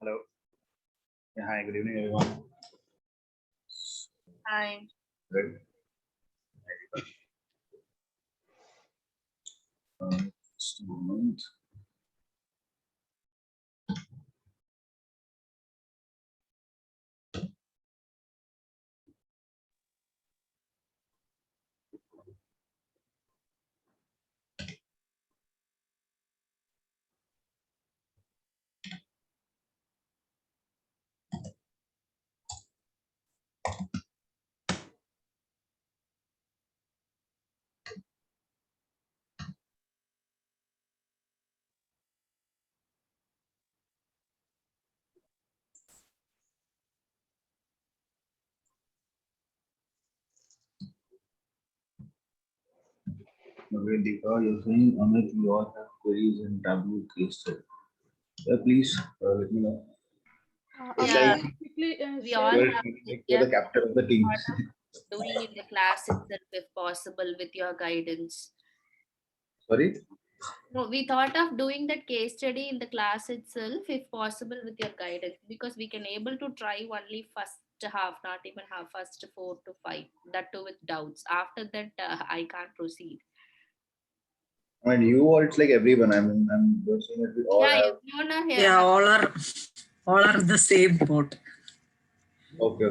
Hello. Yeah, hi, good evening, everyone. Hi. Good. Just a moment. Okay, Deepa, you're saying, Amit, we all have queries in Tableau case study. Yeah, please let me know. Yeah, We all You're, have you're the captain of the team. doing in the class itself if possible with your guidance. Sorry? No, we thought of doing that case study in the class itself if possible with your guidance because we can able to try only first half, not even half, first 4 to 5, that too with doubts. After that, I can't proceed. I mean, you or it's like everyone. I mean, you're saying that we all Yeah, have. everyone are here. Yeah, all are in the same boat. Okay.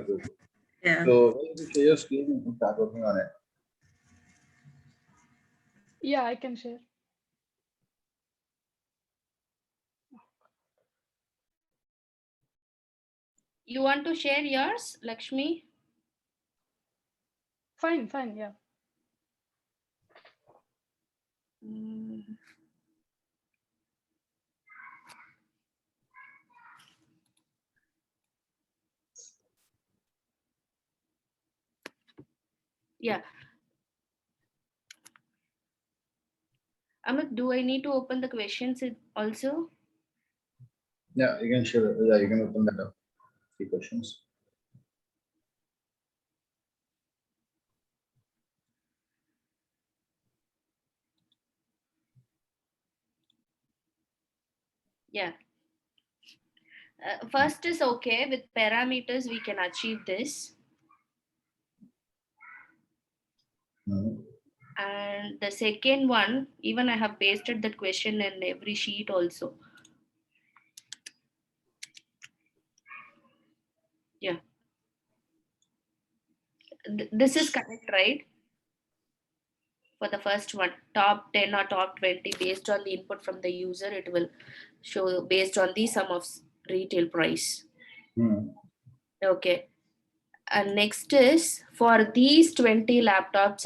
Yeah. So, when you share your screen, you can start working on it. Yeah, I can share. You want to share yours, Lakshmi? Fine, yeah. Mm. Yeah. Amit, do I need to open the questions also? Yeah, you can share. Yeah, you can open that up. 3 questions. Yeah. First is okay. With parameters, we can achieve this. Mhm. And the second one, even I have pasted that question in every sheet also. Yeah. This is correct, right? For the first one, top 10 or top 20, based on the input from the user, it will show based on the sum of retail price. Mhm. Okay. And next is for these 20 laptops,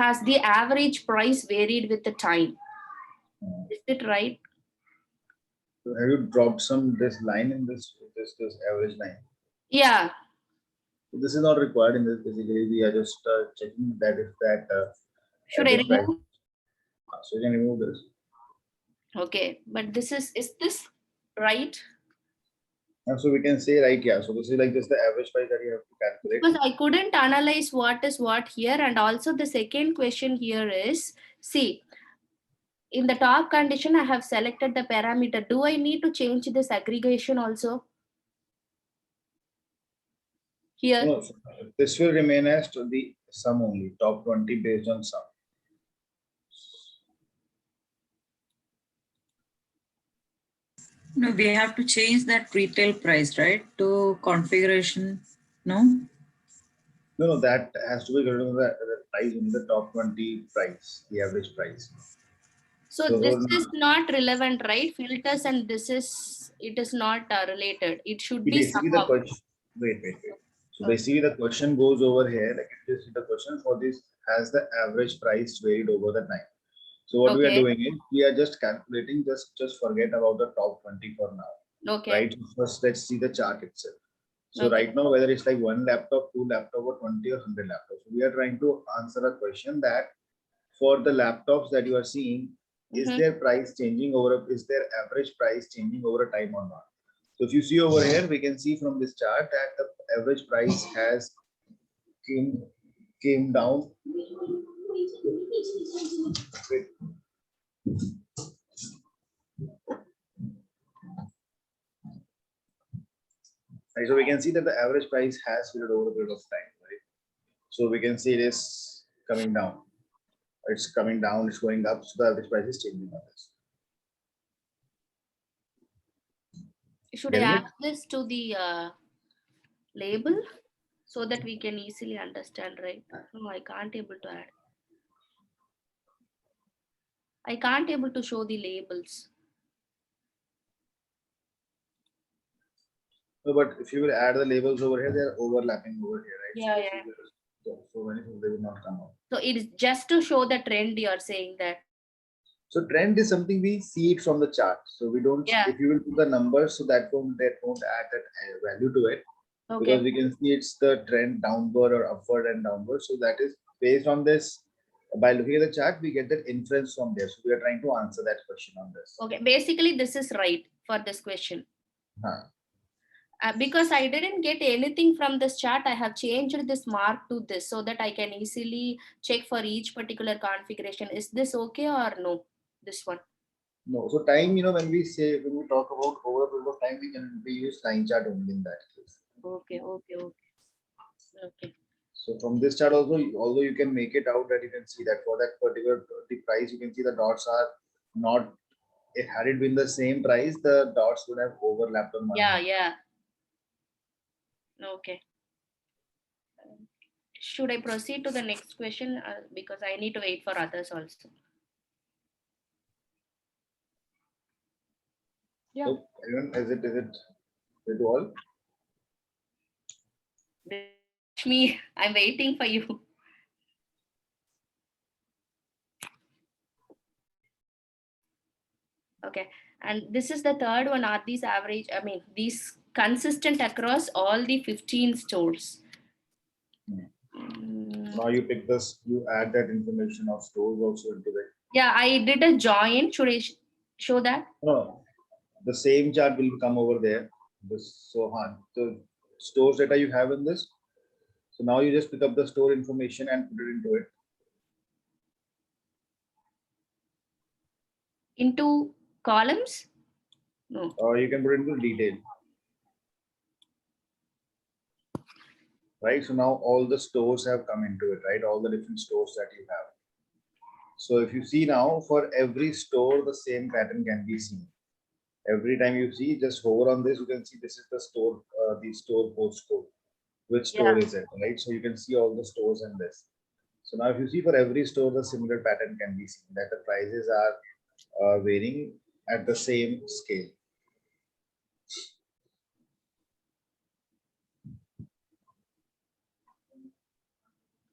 has the average price varied with the time? Is it right? So have you dropped this line in this average line? Yeah. So this is not required in this. Basically, we are just checking that if that Should I average price. remove? So you can remove this. Okay, but is this right? And so we can say, right, yeah. So this is like just the average price that you have to calculate. Because I couldn't analyze what is what here. And also the second question here is, see, in the top condition, I have selected the parameter. Do I need to change this aggregation also? Here? No, so this will remain as to the sum only, top 20 based on sum. No, we have to change that retail price, right? To configuration. No? No, that has to be given to the price in the top 20 price, the average price. So this is not relevant, right? Filters and it is not related. It should be Basically the somehow. question, wait. So Okay. basically the question goes over here, like it is the question for this, has the average price varied over the time? So what we are Okay. doing is we are just calculating, just forget about the top 20 for now. Okay. Right? First, let's see the chart itself. So Okay. right now, whether it's like 1 laptop, 2 laptop, or 20 or 100 laptops, we are trying to answer a question that for the laptops that you are seeing, is their price changing is their average price changing over a time or not? So if you see over here, we can see from this chart that the average price has came down. Right, so we can see that the average price has filled over a period of time, right? So we can see it is coming down. It's coming down, it's going up, so the average price is changing on this. Should I Getting add it? this to the label so that we can easily understand, right? No, I can't able to add. I can't able to show the labels. No, but if you will add the labels over here, they're overlapping over here, right? Yeah, So if yeah. you will- so many things they will not come out. So it is just to show the trend you're saying that. So trend is something we see it from the chart. So we don't, Yeah. if you will put the numbers, so that won't add that value to it. Because Okay. we can see it's the trend downward or upward and downward. So that is based on this. By looking at the chart, we get that inference from there. So we are trying to answer that question on this. Okay. Basically, this is right for this question. Huh. Because I didn't get anything from this chart, I have changed this mark to this so that I can easily check for each particular configuration. Is this okay or no? This one. No, so time, when we talk about over a period of time, we use line chart only in that case. Okay. So from this chart also, although you can make it out that you can see that for that particular the price, you can see the dots are not. Had it been the same price, the dots would have overlapped on one. Yeah. Okay. Should I proceed to the next question? Because I need to wait for others also. Yeah. So, is it all? Me, I'm waiting for you. Okay, and this is the third one. Are these average? I mean, these consistent across all the 15 stores? Now you pick this, you add that information of stores also into it. Yeah, I did a join. Should I show that? No, the same chart will come over there. The stores data you have in this. So now you just pick up the store information and put it into it. Into columns? No. Or you can put it into detail. Right, so now all the stores have come into it, right? All the different stores that you have. So if you see now, for every store, the same pattern can be seen. Every time you see, just hover on this, you can see this is the store, the store postcode. Which store is it, right? So you can see all the stores in this. So now if you see for every store, the similar pattern can be seen, that the prices are varying at the same scale.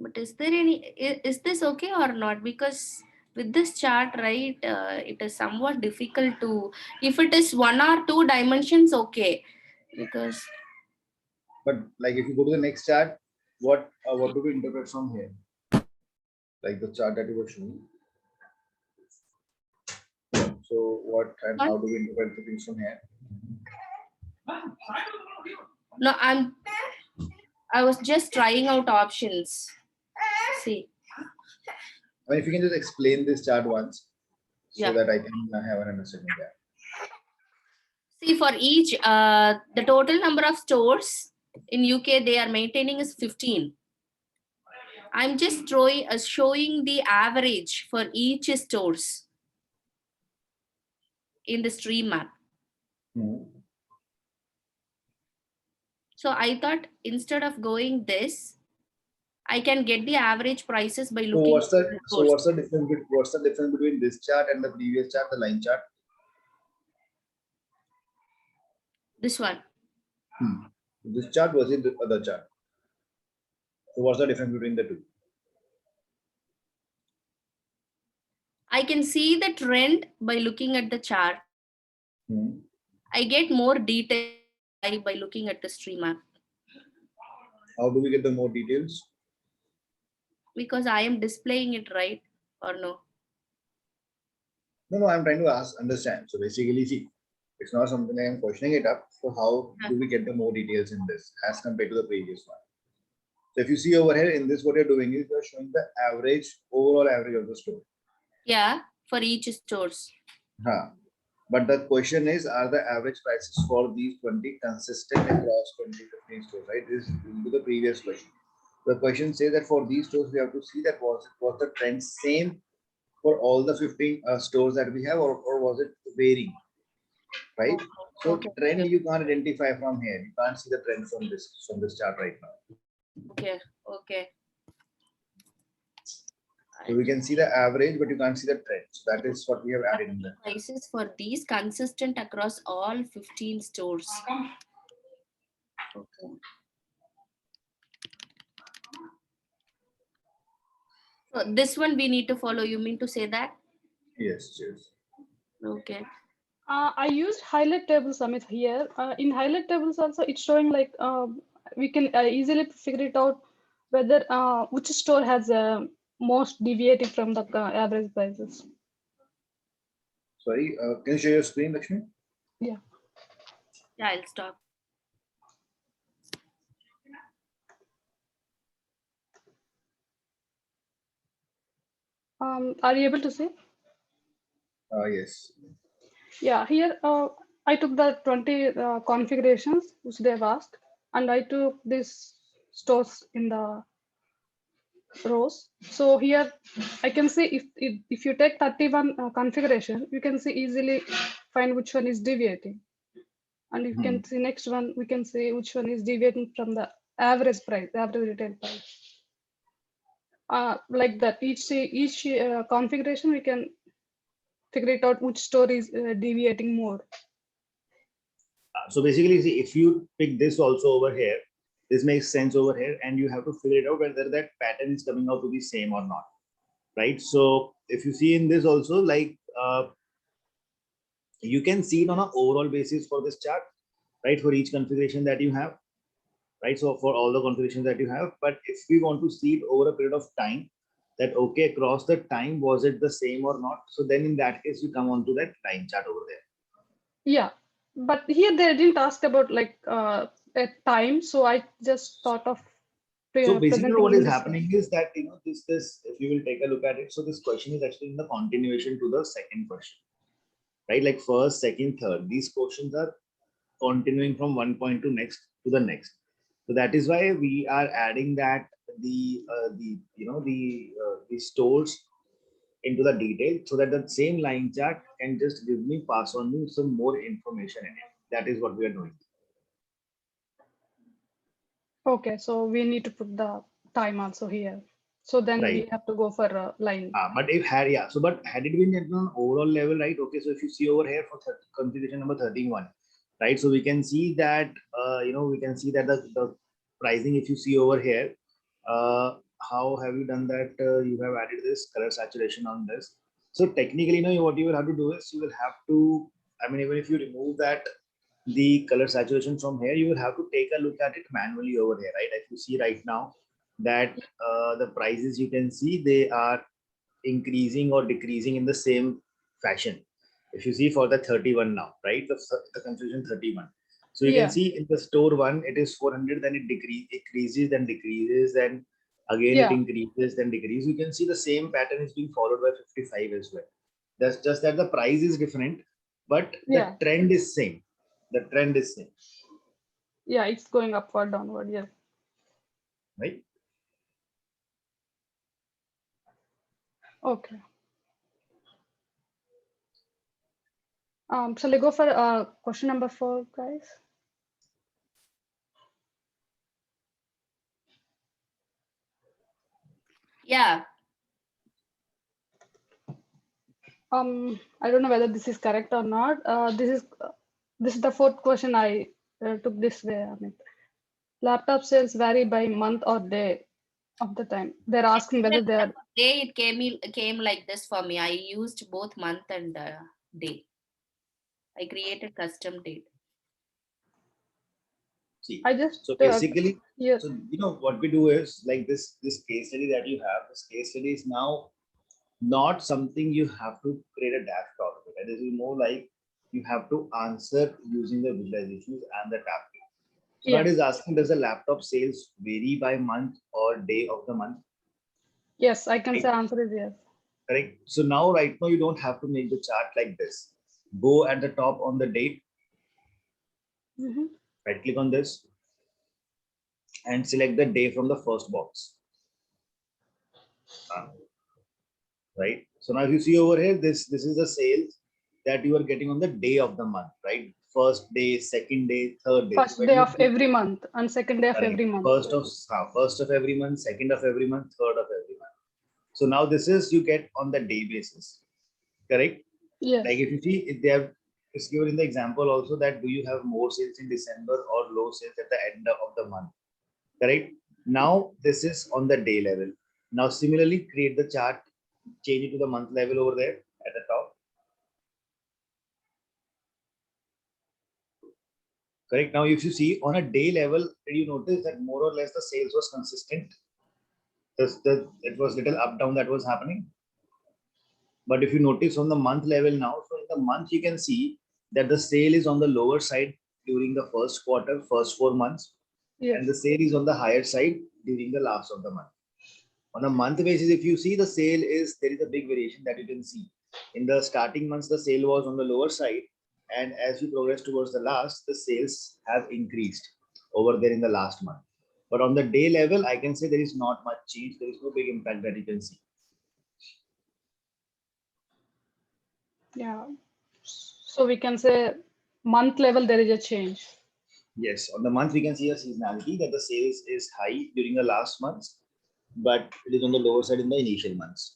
But is there is this okay or not? Because with this chart, right, it is somewhat difficult to, if it is 1 or 2 dimensions, okay. Because. But like if you go to the next chart, what do we interpret from here? Like the chart that you were showing. So what and how do we interpret the things from here? No, I was just trying out options. See. I mean, if you can just explain this chart once, so Yeah. that I can have an understanding there. See, for each, the total number of stores in UK they are maintaining is 15. I'm just showing the average for each stores in the stream map. So I thought instead of going this, I can get the average prices by looking. What's the difference between this chart and the previous chart, the line chart? This one. This chart versus the other chart. So what's the difference between the two? I can see the trend by looking at the chart. I get more detail by looking at the stream map. How do we get the more details? Because I am displaying it, right? Or no? No, I'm trying to understand. So basically, see, it's not something I am questioning it up. So how do we get the more details in this as compared to the previous one? So if you see over here in this, what you're doing is you're showing the overall average of the store. Yeah, for each stores. But the question is, are the average prices for these 20 consistent across 20, 15 stores, right? This is to the previous question. The question says that for these stores, we have to see that was the trend same for all the 15 stores that we have, or was it varying, right? So Okay. trend you can't identify from here. You can't see the trend from this chart right now. Okay. Okay. So we can see the average, but you can't see the trend. So that is what we have added in there. Prices for these consistent across all 15 stores. Okay. So this one we need to follow. You mean to say that? Yes, yes. Okay. I used highlight tables, Amit, here. In highlight tables also, it's showing like we can easily figure it out whether which store has most deviating from the average prices. Sorry, can you share your screen, Lakshmi? Yeah. Yeah, I'll stop. Are you able to see? Yes. Yeah, here I took the 20 configurations which they've asked, and I took these stores in the rows. So here I can see if you take 31 configuration, you can see easily find which one is deviating. And you can see next one, we can see which one is deviating from the average price, average retail price. Like that, each configuration, we can figure it out which store is deviating more. So basically, see, if you pick this also over here, this makes sense over here, and you have to figure it out whether that pattern is coming out to be same or not, right? So if you see in this also, like you can see it on an overall basis for this chart, right? For each configuration that you have, right? So for all the configurations that you have, but if we want to see it over a period of time, that okay, across the time, was it the same or not? So then in that case, you come on to that time chart over there. Yeah, but here they didn't ask about like a time, so I just thought of So basically presenting what is this. happening is that, you know, this, if you will take a look at it, so this question is actually in the continuation to the second question, right? Like first, second, third, these questions are continuing from one point to the next. So that is why we are adding that the stores into the detail, so that the same line chart can just give me, pass on me some more information in it. That is what we are doing. Okay, so we need to put the time also here. So then we Right. have to go for a line. But if had, yeah, so but had it been at an overall level, right? Okay, so if you see over here for configuration number 31, right? So we can see that, we can see that the pricing, if you see over here, how have you done that? You have added this color saturation on this. So technically, you know, what you will have to do is you will have to, I mean, even if you remove that, the color saturation from here, you will have to take a look at it manually over here, right? If you see right now that the prices, you can see they are increasing or decreasing in the same fashion. If you see for the 31 now, right? The confusion 31. So you can see in the store one, it is 400, then it increases, then decreases, then again it increases, then decreases. You can see the same pattern is being followed by 55 as well. That's just that the price is different, but the trend is same. The trend is same. Yeah, it's going upward, downward. Yeah. Right. Okay. Shall I go for question number 4, guys? Yeah. I don't know whether this is correct or not. This is the 4th question I took this way. I mean, laptop sales vary by month or day of the time. They're asking whether they are. Day it came like this for me. I used both month and day. I created custom date. See, I just so basically, yes. so you know what we do is like this case study that you have. This case study is now not something you have to create a dashboard. Right? This is more like you have to answer using the visualizations and the tab key. So that is asking, does the laptop sales vary by month or day of the month? Yes, I can say answer is yes. Correct. So now, right now, you don't have to make the chart like this. Go at the top on the date, Mhm. right click on this and select the day from the first box. Right. So now if you see over here, this is the sales that you are getting on the day of the month, right? First day, second day, third day. So First when day you of every month and second day of correct, every month. first of every month, second of every month, third of every month. So now this is you get on the day basis, correct? Yes. Like if you see, if they have, it's given in the example also that do you have more sales in December or low sales at the end of the month, correct? Now this is on the day level. Now similarly create the chart, change it to the month level over there at the top. Correct. Now, if you see on a day level, did you notice that more or less the sales was consistent? It was little up down that was happening. But if you notice on the month level now, so in the month you can see that the sale is on the lower side during the first quarter, first 4 months, Yes. and the sale is on the higher side during the last of the month. On a month basis, if you see the sale is, there is a big variation that you can see. In the starting months, the sale was on the lower side. And as you progress towards the last, the sales have increased over there in the last month. But on the day level, I can say there is not much change. There is no big impact that you can see. Yeah. So we can say month level there is a change. Yes, on the month, we can see a seasonality that the sales is high during the last months, but it is on the lower side in the initial months.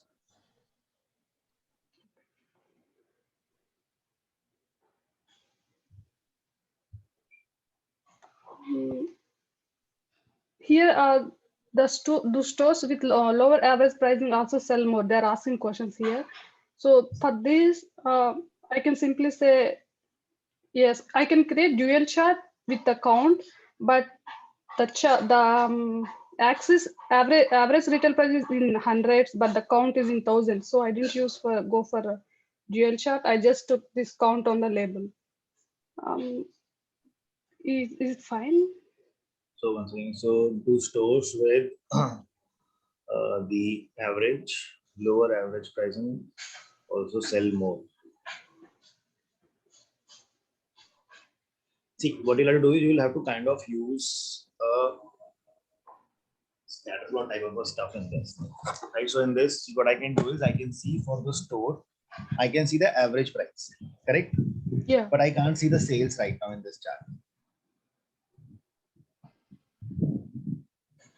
Here the stores with lower average pricing also sell more. They're asking questions here. So for this, I can simply say, yes, I can create dual chart with the count, but the axis average retail price is in hundreds, but the count is in thousands. So I didn't go for a dual chart. I just took this count on the label. Is it fine? So once again, so two stores with the average, lower average pricing also sell more. See, what you'll have to do is you'll have to kind of use a scatter plot type of a stuff in this. Right. So in this, what I can do is I can see for the store, I can see the average price, correct? Yeah. But I can't see the sales right now in this chart.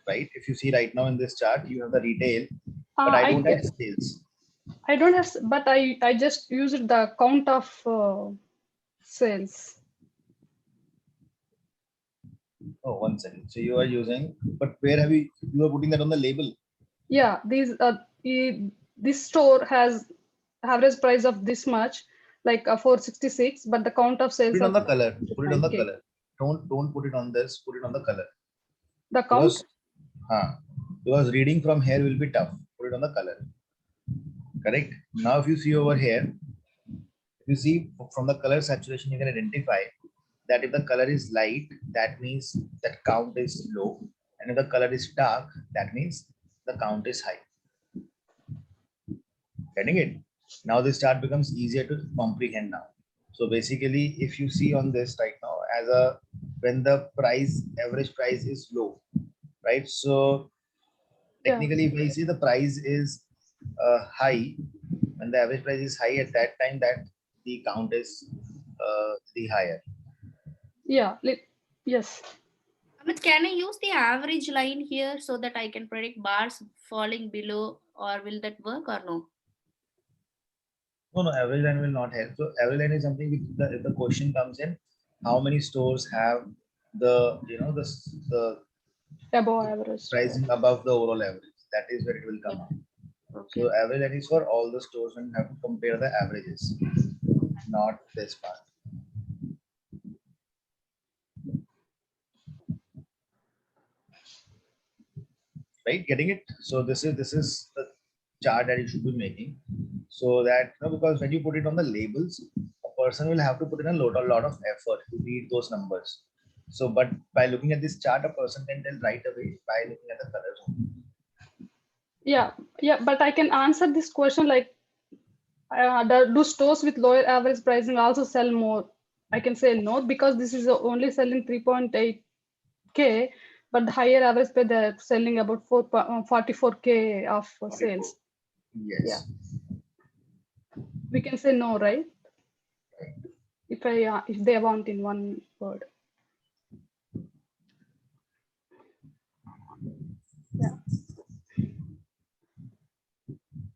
Right? If you see right now in this chart, you have the retail, but I don't have sales. I don't have, but I just used the count of sales. Oh, 1 second. So you are using, but where have you are putting that on the label? Yeah, this store has average price of this much, like 466, but the count of sales. Put it on the color. Put it on the 9K. color. Don't put it on this. Put it on the color. The count. Because reading from here will be tough. Put it on the color. Correct. Now, if you see over here, if you see from the color saturation, you can identify that if the color is light, that means that count is low, and if the color is dark, that means the count is high. Getting it? Now this chart becomes easier to comprehend now. So basically, if you see on this right now, when the average price is low, right? So technically, if I see the price is high, when the average price is high at that time, that the count is the higher. Yeah. Yes. But can I use the average line here so that I can predict bars falling below, or will that work or no? No, average line will not help. So average line is something if the question comes in, how many stores have the Above average. pricing above the overall average? That is where it will come out. Okay. So average line is for all the stores and have to compare the averages, not this part. Right, getting it? So this is the chart that you should be making, so that because when you put it on the labels, a person will have to put in a lot of effort to read those numbers. So, but by looking at this chart, a person can tell right away by looking at the colors. Yeah, but I can answer this question like do stores with lower average pricing also sell more? I can say no, because this is only selling 3.8K, but the higher average pay they're selling about 44K of sales. Yes. Yeah. We can say no, right? If they want in one word. Yeah.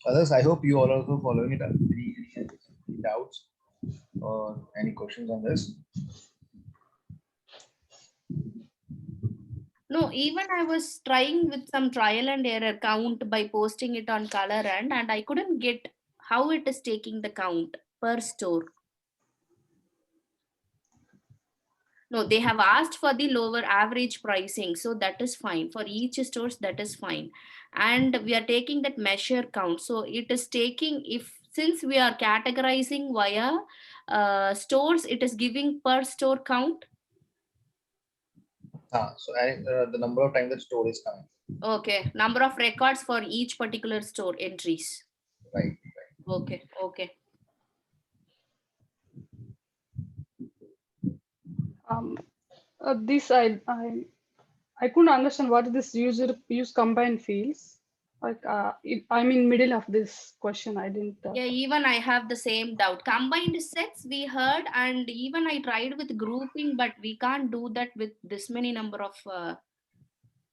Others, I hope you all are also following it up. Any doubts or any questions on this? No, even I was trying with some trial and error count by posting it on color and I couldn't get how it is taking the count per store. No, they have asked for the lower average pricing, so that is fine. For each stores, that is fine. And we are taking that measure count. So it is taking, if since we are categorizing via stores, it is giving per store count. So the number of times that store is coming. Okay, number of records for each particular store entries. Right. Okay, okay. This I couldn't understand what this use combined fields. Like I'm in middle of this question. I didn't. Yeah, even I have the same doubt. Combined sets we heard, and even I tried with grouping, but we can't do that with this many number of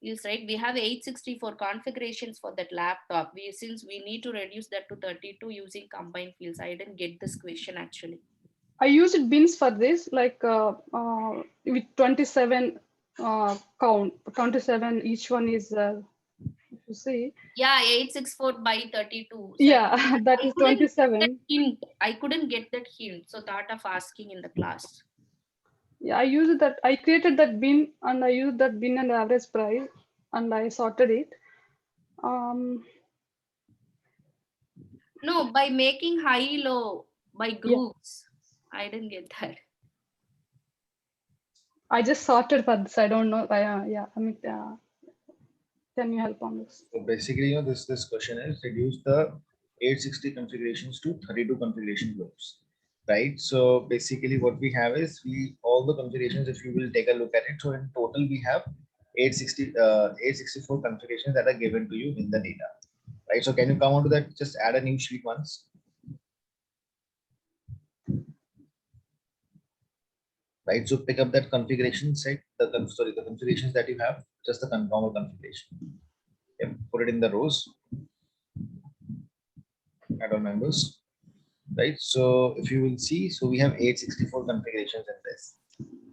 fields, right? We have 864 configurations for that laptop. Since we need to reduce that to 32 using combined fields. I didn't get this question actually. I used bins for this, like with 27 count. 27 each one is. You see. Yeah, 864 by 32. So Yeah, that is couldn't get 27. that hint. I couldn't get that hint. So thought of asking in the class. Yeah, I used that. I created that bin and I used that bin and average price and I sorted it. No, by making high low by groups. Yeah. I didn't get that. I just sorted for this. I don't know. Yeah, I mean, can you help on this? So basically, this question is reduce the 860 configurations to 32 configuration groups, right? So basically, what we have is all the configurations. If you will take a look at it, so in total we have 864 configurations that are given to you in the data, right? So can you come on to that? Just add a new sheet once. Right, so pick up that configuration set, the configurations that you have, just the normal configuration. Yep, put it in the rows. Add all members, right? So if you will see, so we have 864 configurations in this.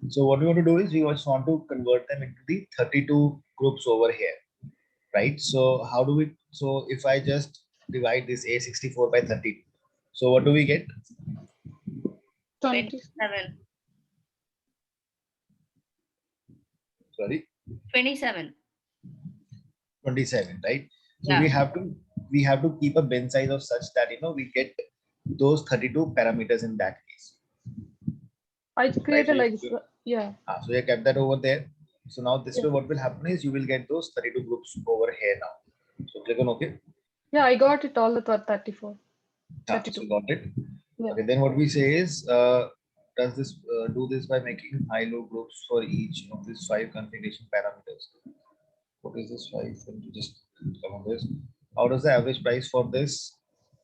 So what we want to do is we just want to convert them into the 32 groups over here, right? So how do we? So if I just divide this 864 by 32, so what do we get? 27. Sorry. 27. 27, right? So Yeah. we have to keep a bin size of such that we get those 32 parameters in that case. I created right? like yeah. So you kept that over there. So now this way, what will happen is you will get those 32 groups over here now. So click on OK. Yeah, I got it all the 34. 32. So got it. Yeah. Okay, then what we say is does this do this by making high-low groups for each of these 5 configuration parameters. What is this 5? Just come on this. How does the average price for this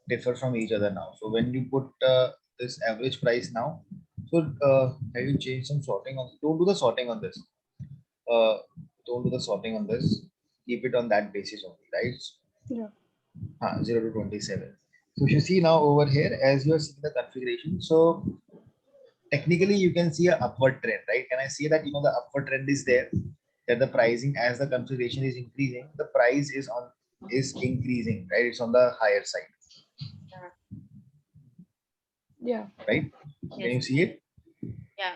differ from each other now? So when you put this average price now, so have you changed some sorting on? Don't do the sorting on this. Don't do the sorting on this. Keep it on that basis only, right? Yeah. 0 to 27. So if you see now over here, as you are seeing the configuration, so technically you can see an upward trend, right? Can I see that the upward trend is there? That the pricing as the configuration is increasing, the price is increasing, right? It's on the higher side. Yeah. Right? Yes. Can you see it? Yeah.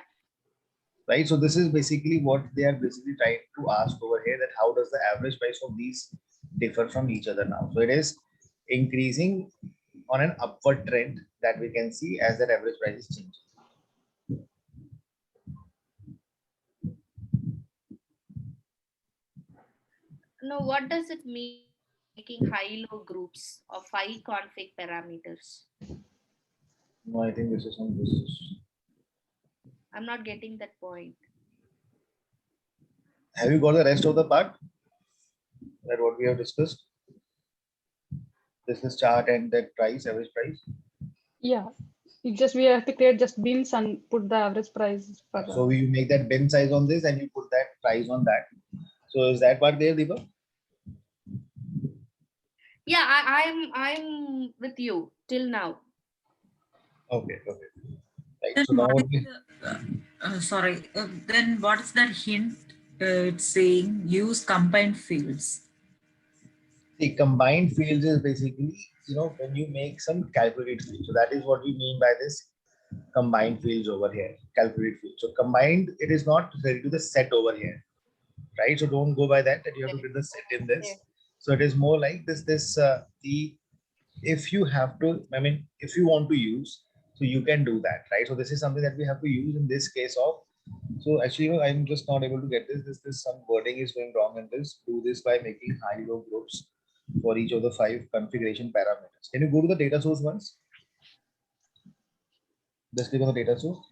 Right. So this is basically what they are basically trying to ask over here, that how does the average price of these differ from each other now? So it is increasing on an upward trend that we can see as that average price is changing. No, what does it mean making high-low groups of 5 config parameters? No, I think this is on this. I'm not getting that point. Have you got the rest of the part? That what we have discussed? This is chart and that price, average price. Yeah, it just we have to create just bins and put the average price for So you make that bin size on this and you put that price on that. So is that part there, Deepak? Yeah, I'm with you till now. Okay, okay. Right. Then So now what what is we, sorry, then what is that hint? It's saying use combined fields. the combined fields is basically, when you make some calculate field. So that is what we mean by this combined fields over here, calculate field. So combined, it is not ready to the set over here, right? So don't go by that you have to put the set in this. Okay. So it is more like if you have to, if you want to use, so you can do that, right? So this is something that we have to use in this case of, so actually, I'm just not able to get this some wording is going wrong in this. Do this by making high-low groups for each of the 5 configuration parameters. Can you go to the data source once? Just click on the data source.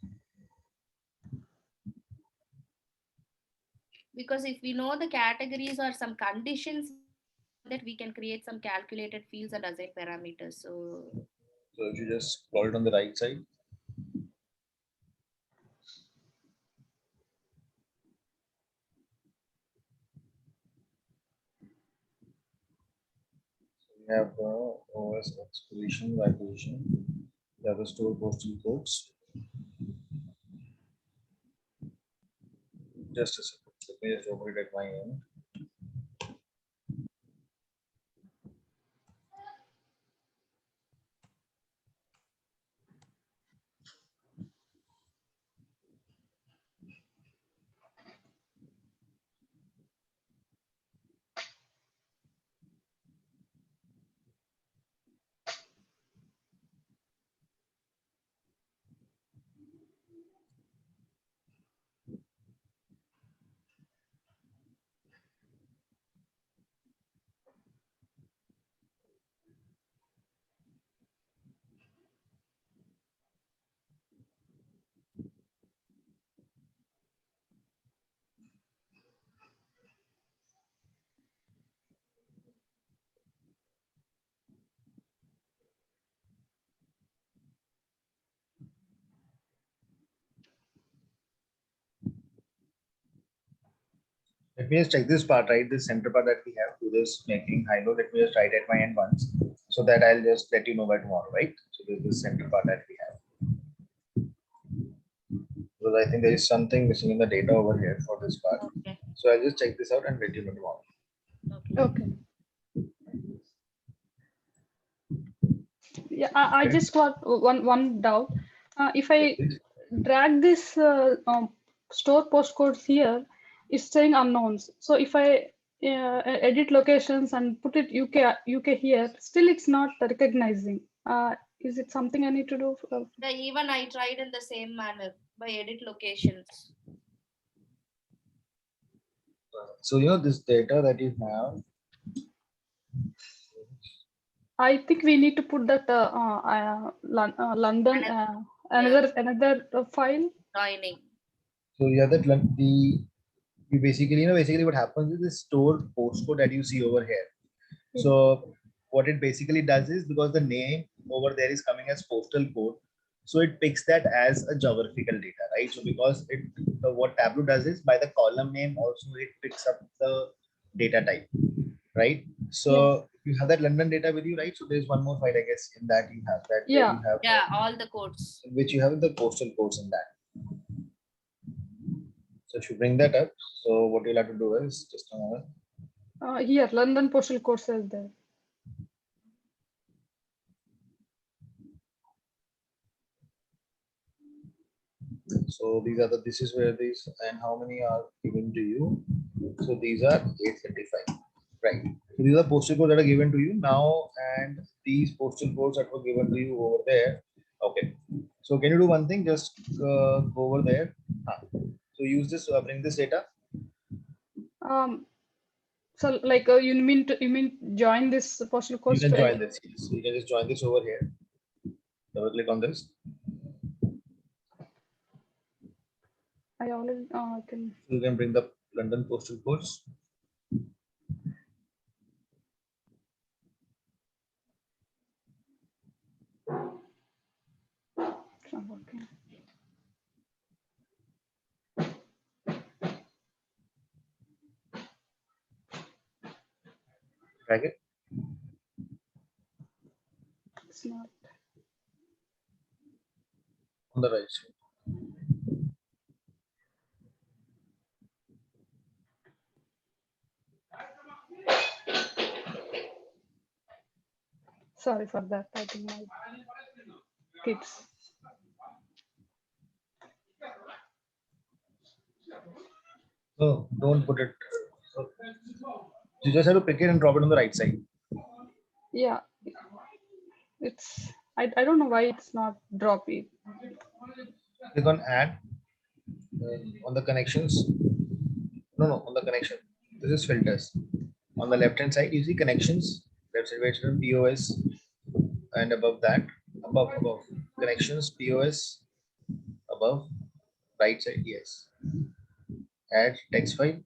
Because if we know the categories or some conditions, that we can create some calculated fields and assign parameters. So So if you just scroll it on the right side. We have the OS exposition by position. We have the store postal codes. Just a second. Let me just open it at my end. Let me just check this part, right? This center part that we have to this making high-low. Let me just write at my end once, so that I'll just let you know by tomorrow, right? So this is the center part that we have. Because I think there is something missing in the data over here for this part. okay. So I'll just check this out and let you know tomorrow. Okay. Yeah, I Okay. just got one doubt. If I Please. drag this store postcodes here, it's saying unknowns. So if I edit locations and put it UK here, still it's not recognizing. Is it something I need to do? Even I tried in the same manner by edit locations. So this data that you have. I think we need to put that London another file. Joining. So you have that you basically what happens is the store postcode that you see over here. So what it basically does is, because the name over there is coming as postal code, so it picks that as a geographical data, right? So because what Tableau does is, by the column name also it picks up the data type, right? So you have that London data with you, right? So there's one more file, I guess, in that you have that. Yeah. You have Yeah, all the codes. which you have the postal codes in that. So if you bring that up, so what you'll have to do is just a moment. Here, London postal code says there. So this is where these, and how many are given to you. So these are 835, right? So these are postal codes that are given to you now, and these postal codes that were given to you over there. Okay. So can you do one thing? Just go over there. So use this, bring this data. So like you mean join this postal You codes can to join this. Yes. You can just join this over here. Double click on this. I already can. You can bring the London postal codes. It's not working. Drag it. It's not. On the right side. Sorry for that. I think my kids. So don't put it. So you just have to pick it and drop it on the right side. Yeah. It's. I don't know why it's not dropping. Click on add on the connections. No, on the connection. This is filters. On the left hand side, you see connections. Left side where it's written POS, and above that, above connections POS, above right side, yes. Add text file.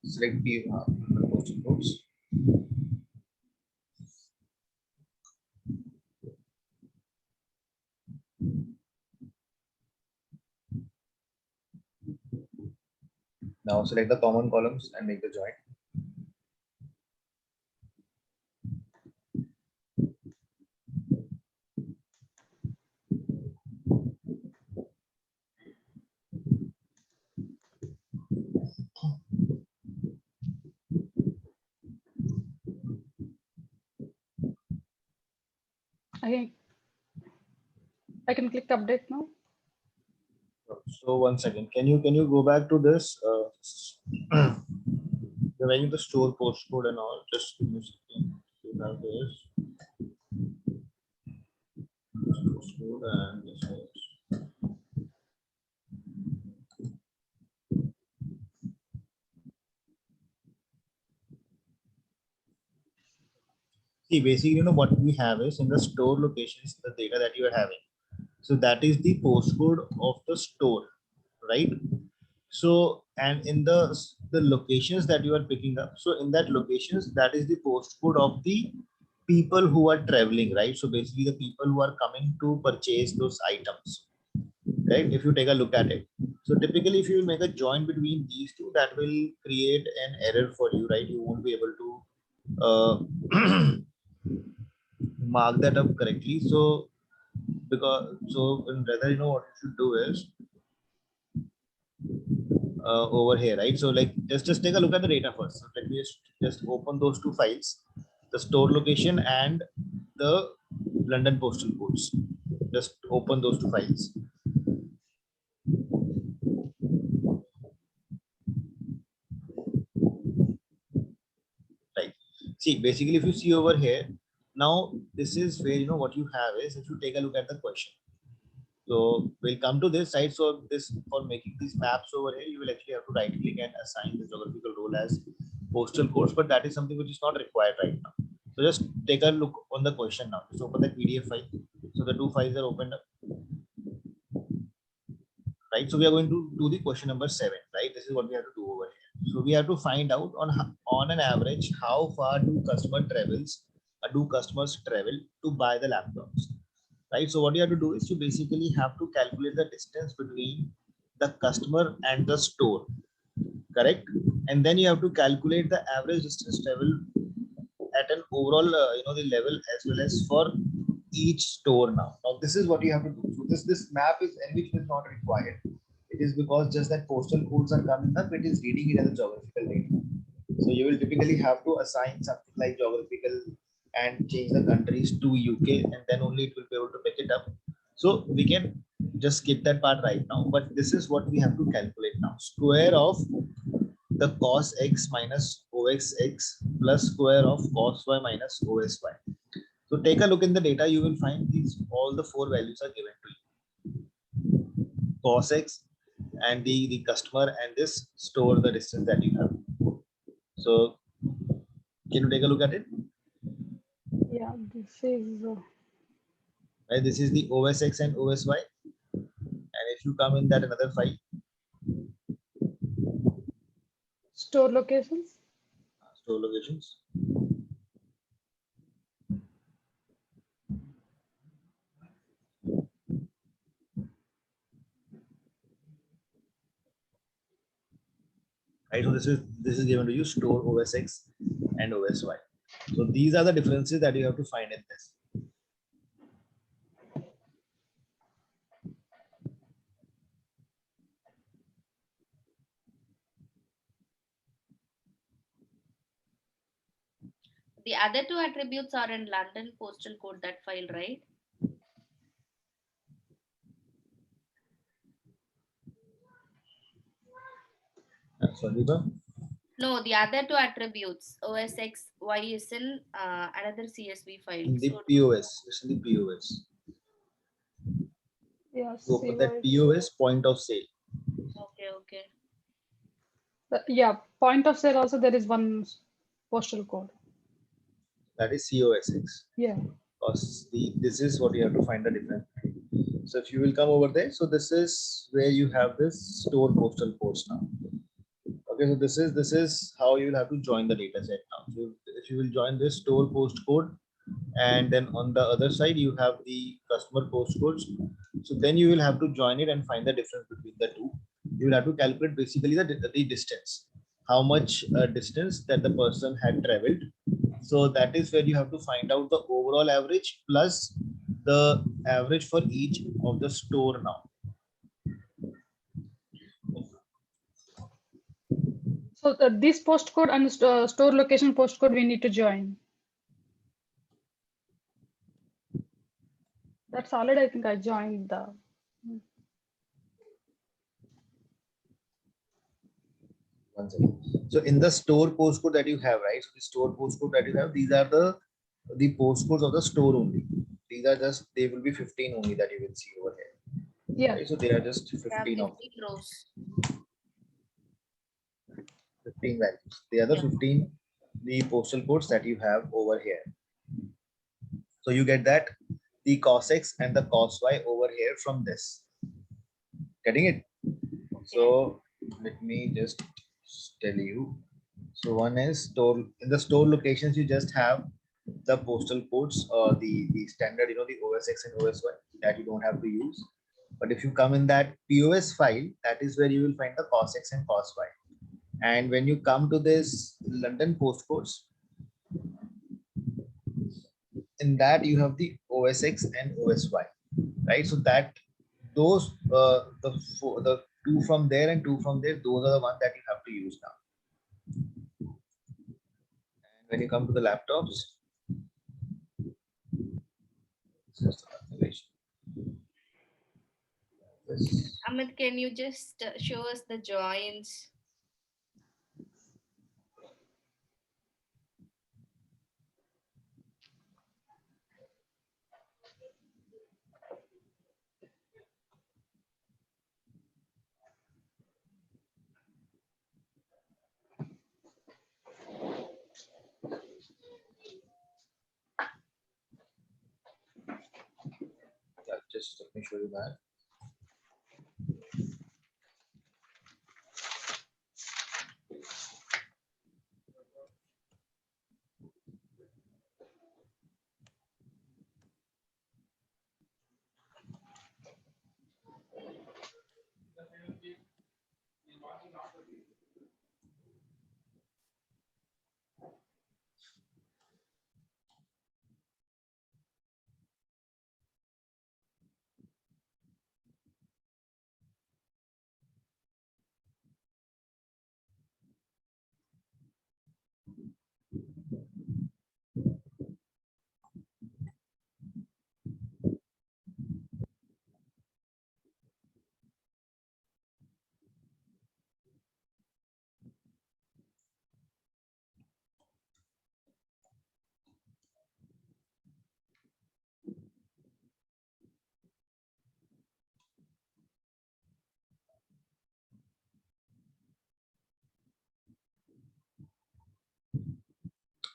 Select postal codes. Now select the common columns and make the join. I can click update now. So 1 second, can you go back to this? You're writing the store postcode and all. Just give me a second. You have this postcode and this is. See, basically, what we have is in the store locations, the data that you are having. So that is the postcode of the store, right? So, and in the locations that you are picking up, so in that locations, that is the postcode of the people who are traveling, right? So basically the people who are coming to purchase those items, right? If you take a look at it. So typically if you make a join between these two, that will create an error for you, right? You won't be able to mark that up correctly. So rather, what you should do is over here, right? So like just take a look at the data first. So let me just open those two files, the store location and the London postal codes. Just open those two files. Right. See, basically, if you see over here, now this is where what you have is, if you take a look at the question. So we'll come to this side. So this, for making these maps over here, you will actually have to right click and assign the geographical role as postal codes, but that is something which is not required right now. So just take a look on the question now. Just open the PDF file. So the two files are opened up. Right. So we are going to do the question number 7, right? This is what we have to do over here. So we have to find out on an average, how far do customers travel to buy the laptops, right? So what you have to do is you basically have to calculate the distance between the customer and the store, correct? And then you have to calculate the average distance travel at an overall, the level as well as for each store now. Now this is what you have to do. So this map is enriched is not required. It is because just that postal codes are coming up, it is reading it as a geographical data. So you will typically have to assign something like geographical and change the countries to UK, and then only it will be able to pick it up. So we can just skip that part right now, but this is what we have to calculate now. Square of the cos x minus ox x plus square of cos y minus os y. So take a look in the data, you will find these all the 4 values are given to you. Cos x and the customer and this store the distance that you have. So can you take a look at it? Yeah, this is Right? This is the OSX and OSY. And if you come in that another file, store locations. store locations. Right, so this is given to you store OSX and OSY. So these are the differences that you have to find in this. The other two attributes are in London postal code, that file, right? Sorry, Deepa? No, the other two attributes, OSX, Y is in another CSV file. In the So, POS, it's in the POS. Yes. So open that POS, point of sale. okay. Yeah, point of sale also there is one postal code. That is COSX. Yeah. Because this is what you have to find the difference. So if you will come over there, so this is where you have this store postal codes now. Okay, so this is how you will have to join the data set now. So if you will join this store postcode, and then on the other side you have the customer postcodes. So then you will have to join it and find the difference between the two. You will have to calculate basically the distance, how much distance that the person had traveled. So that is where you have to find out the overall average plus the average for each of the store now. So this postcode and store location postcode we need to join. That's already, I think I joined the. One second. So in the store postcode that you have, right? So the store postcode that you have, these are the postcodes of the store only. These are just, they will be 15 only that you will see over here. Yeah. Right? So they are just there are 15 of 15 rows. 15 values. The other Yeah. 15, the postal codes that you have over here. So you get that the cos X and the cos Y over here from this. Getting it? So let me just tell you. So one is store, in the store locations, you just have the postal codes or the standard, the OSX and OSY that you don't have to use. But if you come in that POS file, that is where you will find the cos X and cos Y. And when you come to this London postcodes, in that you have the OSX and OSY, right? So that those the two from there and two from there, those are the ones that you have to use now. And when you come to the laptops, this is the configuration. Amit, can you just show us the joins? Yeah, just let me show you that.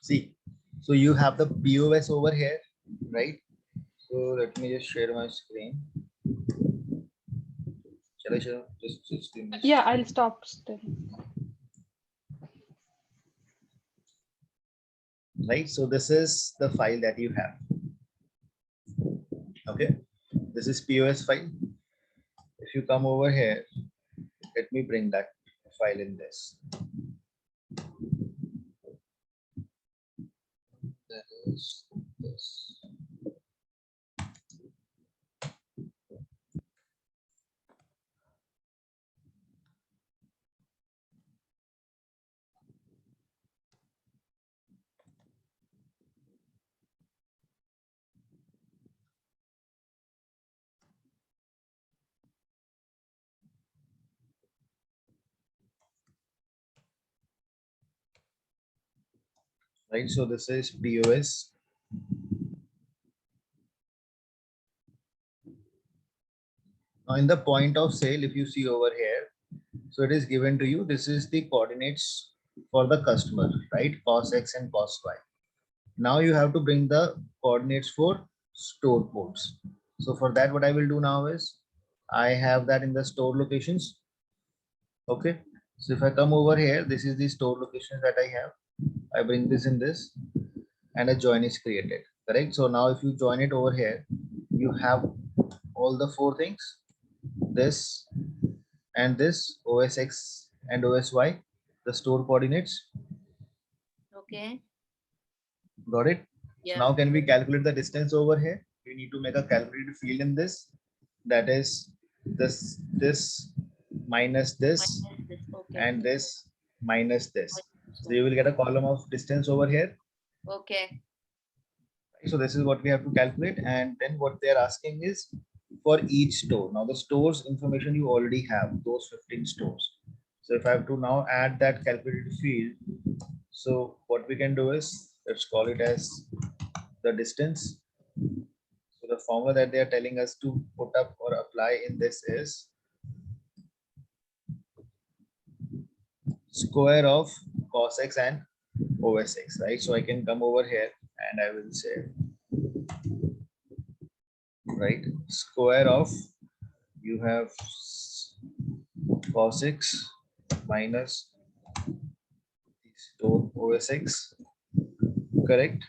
See, So you have the POS over here, right? So let me just share my screen. Shall I share? Just give me. Yeah, I'll stop still. Right, so this is the file that you have. Okay, this is POS file. If you come over here, let me bring that file in this. That is this. Right, so this is POS. Now in the point of sale, if you see over here, so it is given to you, this is the coordinates for the customer, right? Cos X and cos Y. Now you have to bring the coordinates for store ports. So for that, what I will do now is I have that in the store locations. Okay. So if I come over here, this is the store locations that I have. I bring this in this and a join is created. Correct. So now if you join it over here, you have all the four things, this and this, OSX and OSY, the store coordinates. Okay. Got it? Yeah. Now can we calculate the distance over here? We need to make a calculated field in this. That is this minus this Minus this. Okay. and this minus this. So you will get a column of distance over here. Okay. So this is what we have to calculate. And then what they are asking is for each store. Now the stores information you already have, those 15 stores. So if I have to now add that calculated field, so what we can do is, let's call it as the distance. So the formula that they are telling us to put up or apply in this is square of cos X and OS X, right? So I can come over here and I will say, right, square of, you have cos X minus store OS X, correct?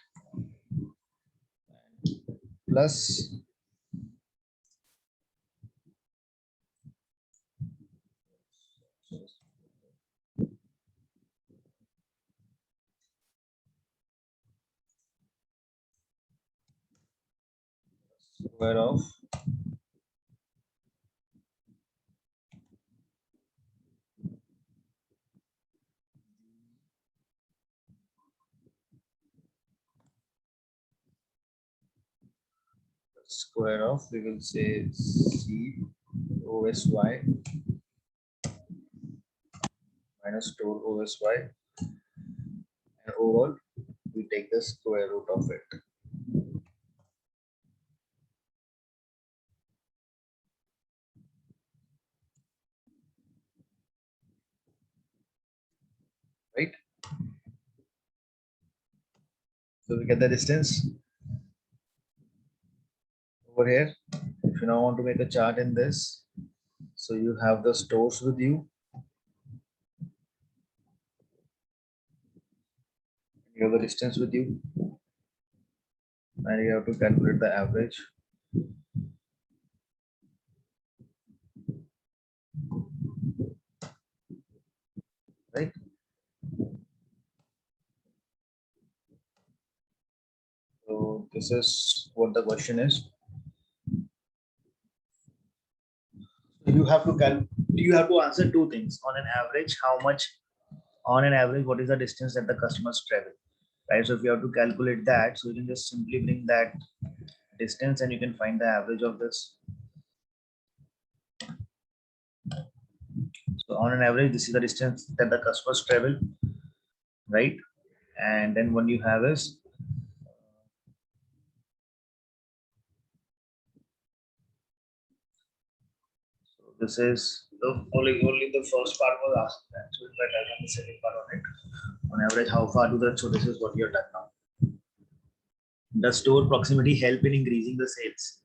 Plus square of square of, we will say C OSY minus store OSY, and overall we take the square root of it. Right? So we get the distance over here. If you now want to make a chart in this, so you have the stores with you. You have the distance with you. And you have to calculate the average. Right? So this is what the question is. You have to answer two things. On an average, how much, on an average, what is the distance that the customers travel, right? So if you have to calculate that, so you can just simply bring that distance and you can find the average of this. So on an average, this is the distance that the customers travel, right? And then what you have is this is the only the first part was asked that. So if I tell them the second part on it, on average, how far do that? So this is what you're done now. Does store proximity help in increasing the sales?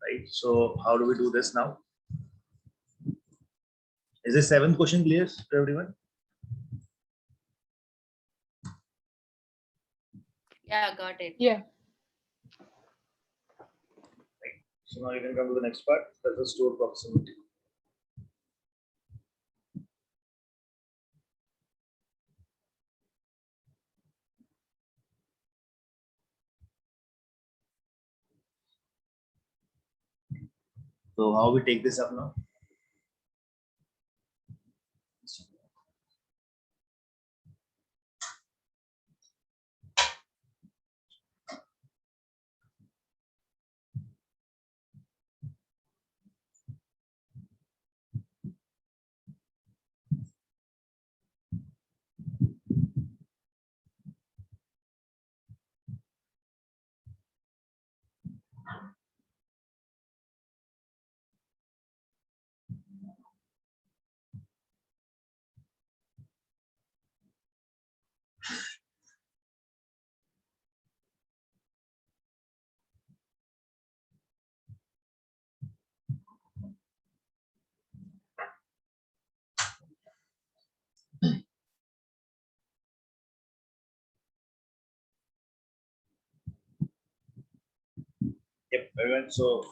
Right. So how do we do this now? Is the seventh question clear to everyone? Yeah, got it. Yeah. So now you can come to the next part. That's the store proximity. So how we take this up now? Yep, everyone. So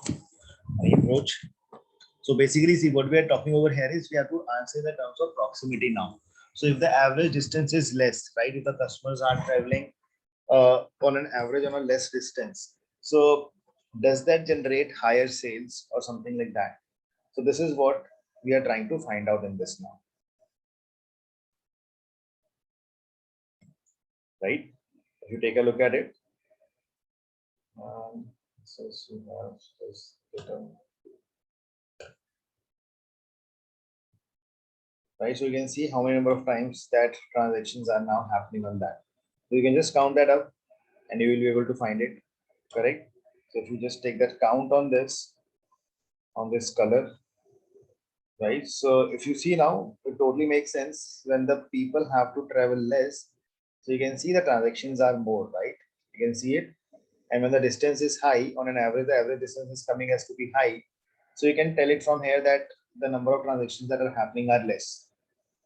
the approach. So basically, see what we are talking over here is we have to answer in the terms of proximity now. So if the average distance is less, right? If the customers are traveling on an average on a less distance, so does that generate higher sales or something like that? So this is what we are trying to find out in this now, right? If you take a look at it, so we have this data. Right? So you can see how many number of times that transactions are now happening on that. So you can just count that up and you will be able to find it, correct? So if you just take that count on this color, right? So if you see now, it totally makes sense when the people have to travel less. So you can see the transactions are more, right? You can see it. And when the distance is high, on an average, the average distance is coming as to be high. So you can tell it from here that the number of transactions that are happening are less.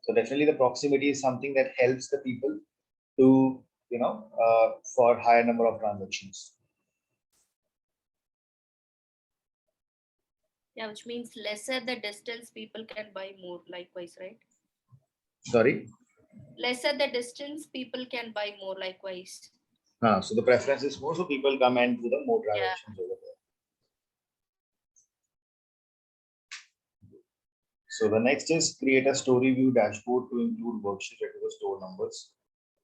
So definitely the proximity is something that helps the people to, for higher number of transactions. Yeah, which means lesser the distance, people can buy more likewise, right? Sorry? Lesser the distance, people can buy more likewise. So the preference is more, so people come and do the more transactions over there. So the next is create a story view dashboard to include worksheet to the store numbers.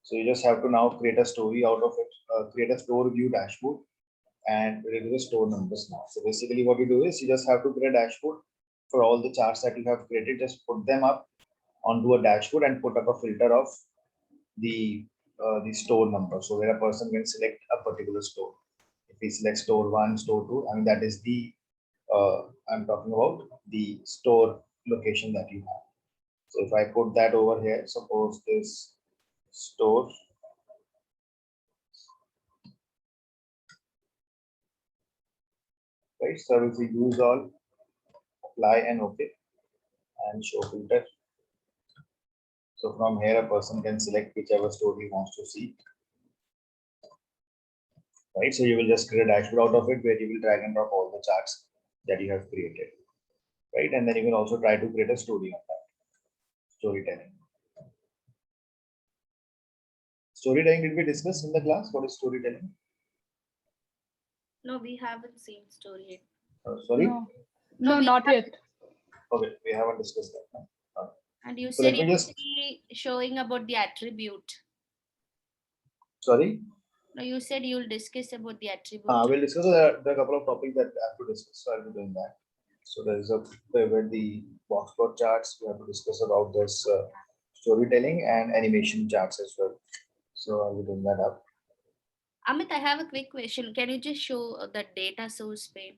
So you just have to now create a story out of it, create a store view dashboard and read the store numbers now. So basically what you do is you just have to create a dashboard for all the charts that you have created, just put them up onto a dashboard and put up a filter of the store number. So where a person can select a particular store. If we select store 1, store 2, I mean that is the I'm talking about the store location that you have. So if I put that over here, suppose this store, right? So if we use all, apply and OK and show filter. So from here, a person can select whichever store he wants to see. Right. So you will just create a dashboard out of it where you will drag and drop all the charts that you have created. Right. And then you can also try to create a story on that. Storytelling. Storytelling, did we discuss in the class? What is storytelling? No, we haven't seen story yet. Sorry? No, we not yet. Okay, we haven't discussed that. No. And you So said let me you just- will be showing about the attribute. Sorry? No, you said you'll discuss about the attribute. We'll discuss. There are a couple of topics that I have to discuss. So I'll be doing that. So there is a where the box plot charts. We have to discuss about this storytelling and animation charts as well. So I'll be doing that up. Amit, I have a quick question. Can you just show the data source pane?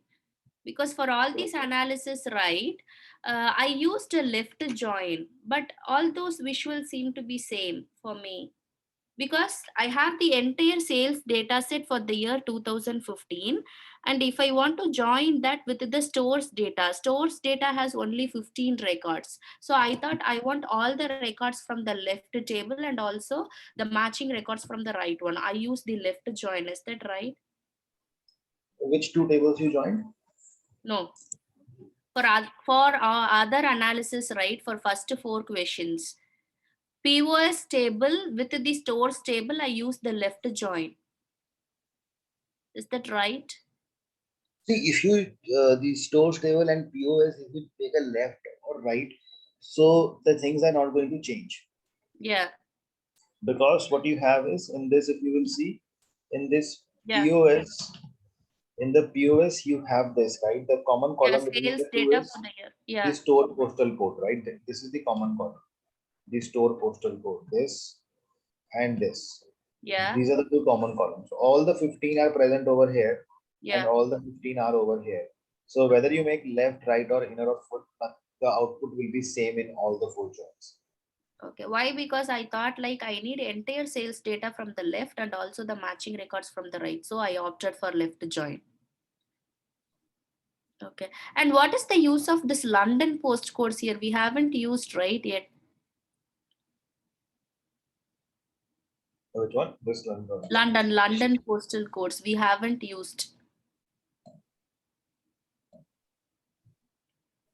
Because for all these analysis, right, I used a left join, but all those visuals seem to be same for me. because I have the entire sales data set for the year 2015. And if I want to join that with the stores data has only 15 records. So I thought I want all the records from the left table and also the matching records from the right one. I use the left join. Is that right? Which two tables you joined? No. For other analysis, right? For first 4 questions. POS table with the stores table, I use the left join. Is that right? See, if you the stores table and POS, if you take a left or right, so the things are not going to change. Yeah. Because what you have is in this, if you will see in this Yeah. POS, in the POS you have this, right? The common Yeah, column between sales the two data is for the year. the Yeah. store postal code, right? This is the common column, the store postal code, this and this. Yeah. These are the two common columns. All the 15 are present over here and Yeah. all the 15 are over here. So whether you make left, right or inner or foot, the output will be same in all the 4 joins. Okay. Why? Because I thought like I need entire sales data from the left and also the matching records from the right. So I opted for left join. Okay. And what is the use of this London postcodes here? We haven't used right yet. Which one? This one. London postal codes. We haven't used.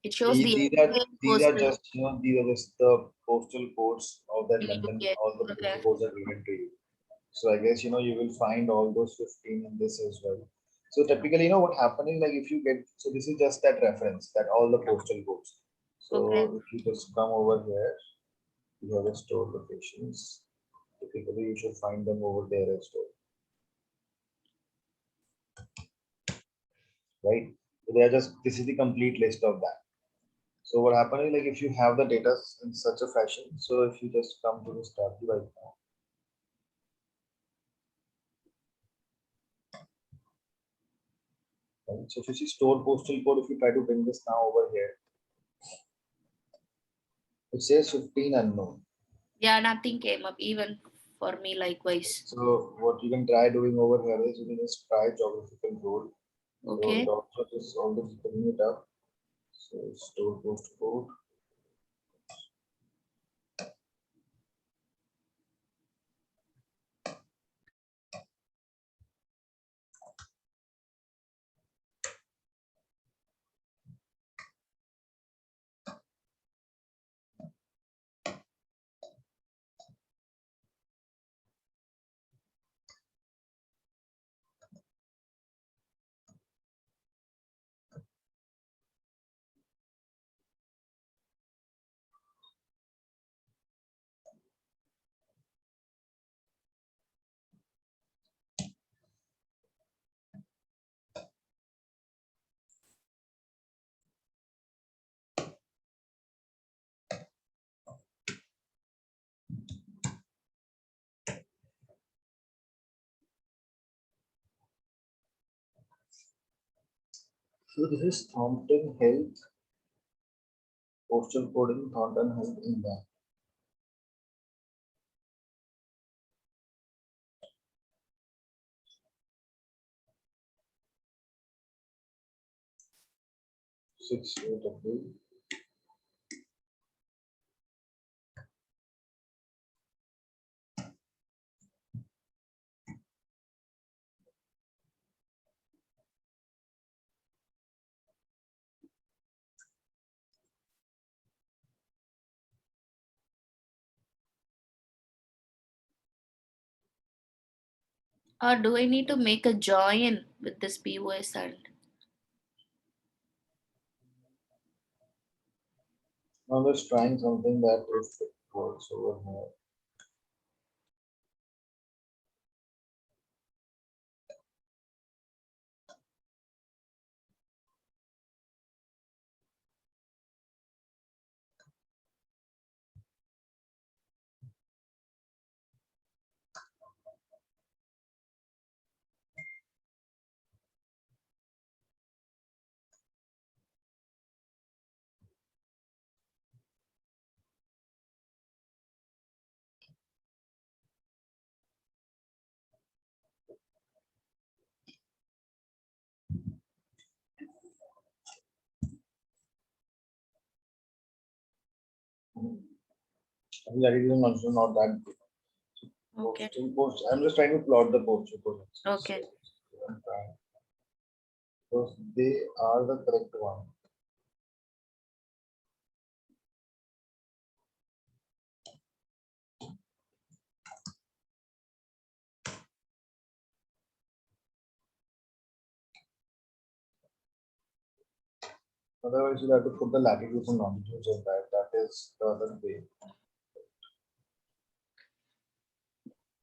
It shows the These are postal just these are just the postal codes of that in London. UK. All the postal Okay. codes are given to you. So I guess you will find all those 15 in this as well. So typically, what happening like if you get, so this is just that reference that all the postal codes. Okay. So if you just come over here, you have the store locations. Typically, you should find them over there as well, right? So they are just, this is the complete list of that. So what happened is like if you have the data in such a fashion, so if you just come to this tab right now, right? So if you see store postal code, if you try to bring this now over here, it says 15 unknown. Yeah, nothing came up even for me likewise. So what you can try doing over here is you can just try geographical role. So Okay. it also just always bringing it up. So store post code. So this is Thornton Health, postal code in Thornton Health India. Six eight W. Or do I need to make a join with this POS and Now let's trying something that if it works over here. That is also not that good. Okay. I'm just trying to plot the post reports. Okay. I'm trying. Because they are the correct one. Otherwise, you have to put the latitudes and longitudes in that. That is the other way.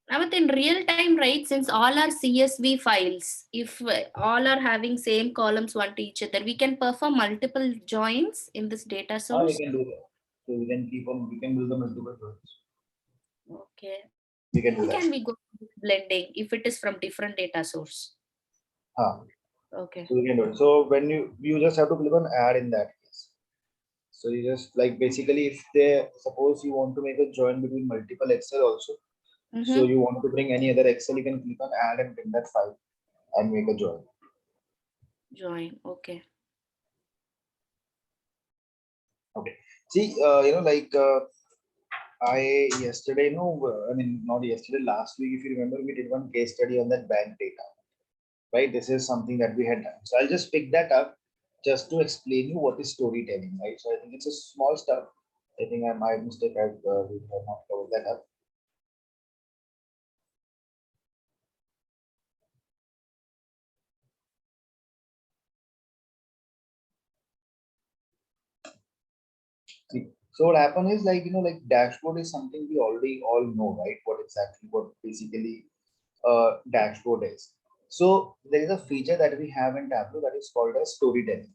Now, within real time, right, since all are CSV files, if all are having same columns one to each other, we can perform multiple joins in this data How source. we can do that? So we can keep on, we can do the multiple joins. Okay. We can do How that. can we go with blending if it is from different data source? Okay. So we can do it. So when you just have to click on add in that case. So you just like basically if they suppose you want to make a join between multiple Excel also. So you want to bring any other Excel, you can click on add and bring that file and make a join. Join. Okay. Okay. See, I yesterday, I mean, not yesterday, last week, if you remember, we did one case study on that bank data, right? This is something that we had done. So I'll just pick that up just to explain you what is storytelling, right? So I think it's a small stuff. I think my mistake, we have not covered that up. See, so what happened is like, like dashboard is something we already all know, right? What basically dashboard is. So there is a feature that we have in Tableau that is called as storytelling.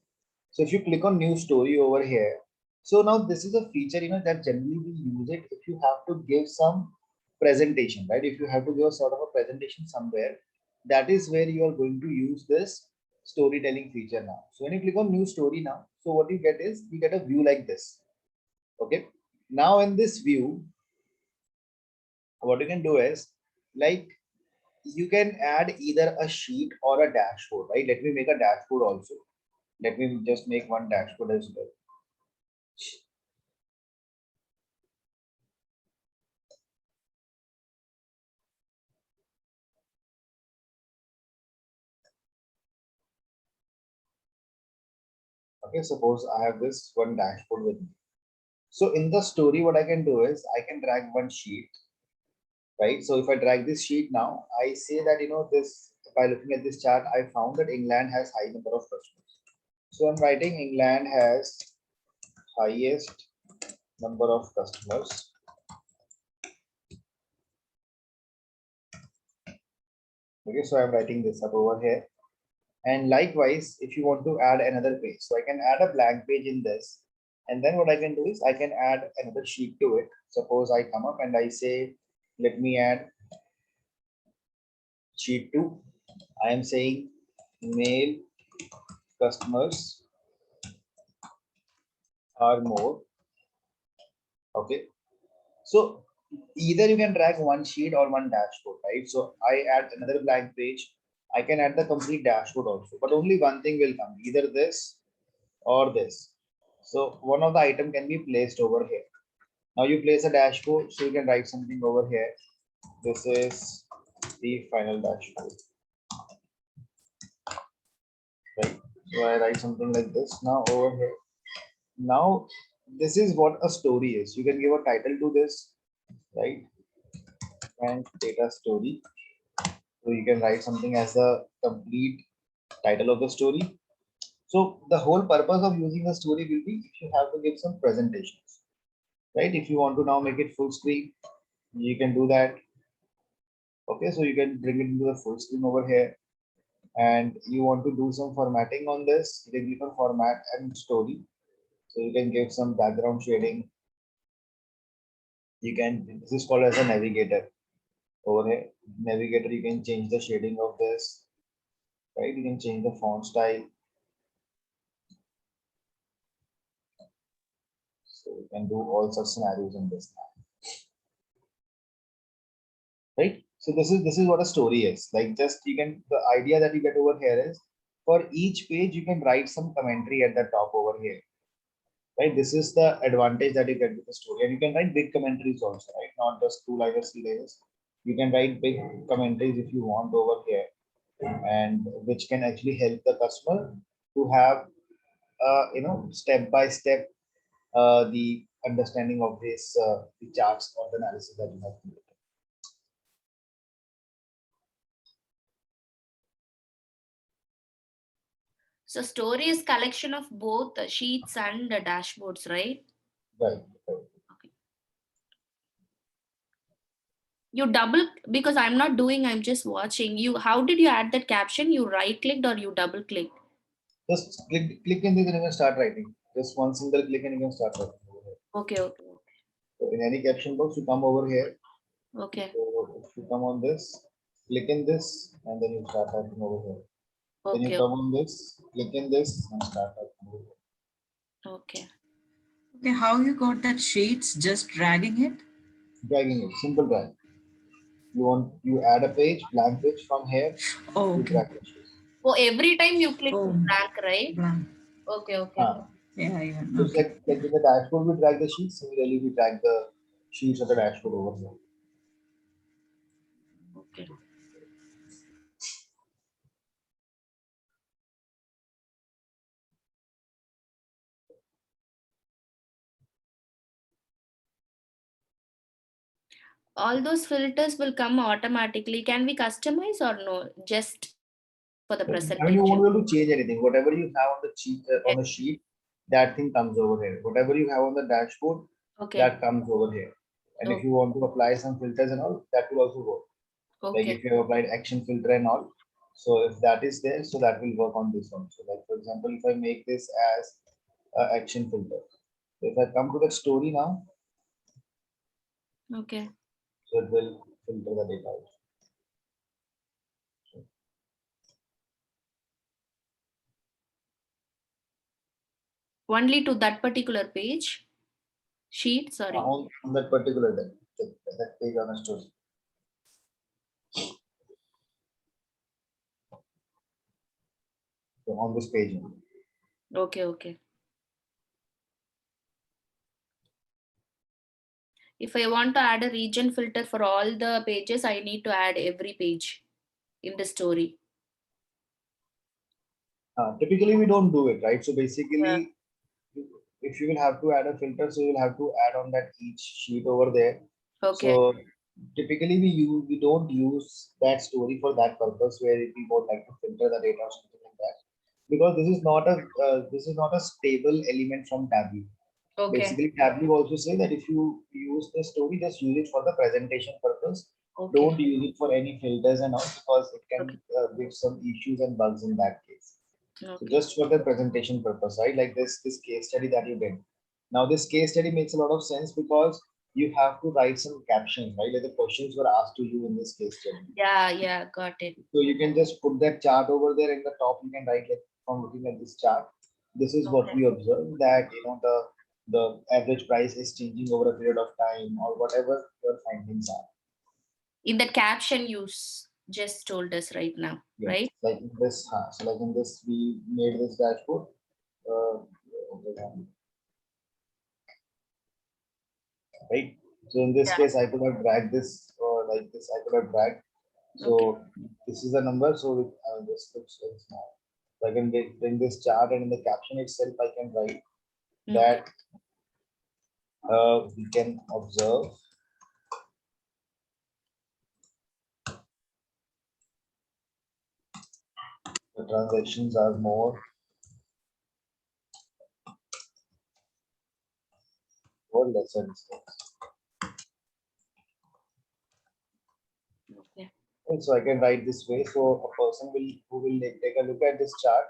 So if you click on new story over here, so now this is a feature, that generally we use it if you have to give some presentation, right? If you have to give a sort of a presentation somewhere, that is where you are going to use this storytelling feature now. So when you click on new story now, so what you get is you get a view like this. Okay. Now in this view, what you can do is like you can add either a sheet or a dashboard, right? Let me make a dashboard also. Let me just make one dashboard as well. Okay, suppose I have this one dashboard with me. So in the story, what I can do is I can drag one sheet, right? So if I drag this sheet now, I say that, this, by looking at this chart, I found that England has high number of customers. So I'm writing England has highest number of customers. Okay, so I'm writing this up over here. And likewise, if you want to add another page, so I can add a blank page in this. And then what I can do is I can add another sheet to it. Suppose I come up and I say, let me add sheet 2. I am saying male customers are more. Okay. So either you can drag one sheet or one dashboard, right? So I add another blank page. I can add the complete dashboard also, but only one thing will come, either this or this. So one of the item can be placed over here. Now you place a dashboard, so you can write something over here. This is the final dashboard. Right. So I write something like this now over here. Now this is what a story is. You can give a title to this, right? And data story. So you can write something as the complete title of the story. So the whole purpose of using a story will be if you have to give some presentations, right? If you want to now make it full screen, you can do that. Okay, so you can bring it into the full screen over here. And you want to do some formatting on this, you can click on format and story. So you can give some background shading. You can, this is called as a navigator. Over here, navigator, you can change the shading of this, right? You can change the font style. So you can do all such scenarios in this now. Right? So this is what a story is. Like just you can, the idea that you get over here is for each page, you can write some commentary at the top over here. right? This is the advantage that you get with the story. And you can write big commentaries also, right? Not just 2-liners, 3-liners. You can write big commentaries if you want over here, and which can actually help the customer to have, step by step, the understanding of this, the charts or the analysis that you have to do. So story is collection of both the sheets and the dashboards, right? Right. You double, because I'm not doing, I'm just watching you. How did you add that caption? You right clicked or you double clicked? Just click in this and you can start writing. Just one single click and you can start writing over here. Okay. So in any caption box, you come over here. Okay. So if you come on this, click in this, and then you start typing over here. Then you Okay. come on this, click in this, and start typing over here. Okay. Okay, how you got that sheets? Just dragging it? Dragging it, simple drag. You add a page, blank page from here. Oh, You okay. drag the sheet. Oh, every time you click Oh. blank, right? Blank. Okay. Yeah. So it's Okay. like in the dashboard, we drag the sheets. Similarly, we drag the sheets of the dashboard over here. Okay. All those filters will come automatically. Can we customize or no? Just for the I mean, you presentation. won't be able to change anything. Whatever you have on the sheet, that thing comes over here. Whatever you have on the dashboard, Okay. that comes over here. And if Okay. you want to apply some filters and all, that will also work. Like Okay. if you have applied action filter and all, so if that is there, so that will work on this one. So like for example, if I make this as action filter, so if I come to the story now, Okay. so it will filter the data out. Only to that particular page sheet. Sorry. On that particular that page on a story. So on this page. Okay. If I want to add a region filter for all the pages, I need to add every page in the story. Typically, we don't do it, right? So basically, if you will have to add a filter, so you'll have to add on that each sheet over there. Okay. So typically, we don't use that story for that purpose where we would like to filter the data or something like that, because this is not a stable element from Tableau. Okay. Basically, Tableau also say that if you use the story, just use it for the presentation purpose. Okay. Don't use it for any filters and all, because it can give some issues and bugs in that case. So Okay. just for the presentation purpose, right? Like this case study that you did. Now this case study makes a lot of sense because you have to write some captions, right? Like the questions were asked to you in this case study. Yeah, got it. So you can just put that chart over there in the top. You can write like from looking at this chart. This is what we observe, that the average price is changing over a period of time, or whatever your findings are. In the caption you just told us right now, Yes. right? Like in this, so like in this, we made this dashboard. Right. So in this case, I could have dragged this, or like this, I could have dragged. So this is the number. So this looks very small. So I can bring this chart, and in the caption itself, I can write that we can observe the transactions are more or lesser distance. Okay. And so I can write this way. So a person who will take a look at this chart,